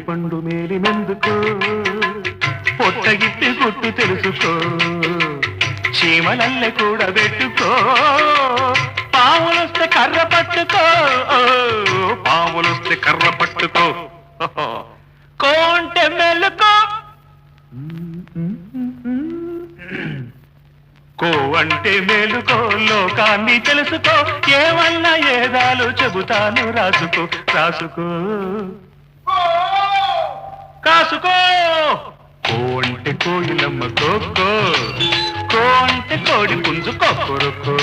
పండు మేలిమెందుకో పొట్టగిట్టి గుట్టు తెలుసుకో చీమలల్లె కూడా పెట్టుకో పాములొస్తే కర్ర పట్టుకో పాములొస్తే కర్ర పట్టుకో కోంటే మెల్లుకో కో అంటే మేలుకో లోకాన్ని తెలుసుకో ఏమన్నా ఏదాలు చెబుతాను రాసుకో రాసుకో కాసుకో కో అంటే కోయిలమ్మ కోకో కో అంటే కోడి పుంజు కొక్కరుకో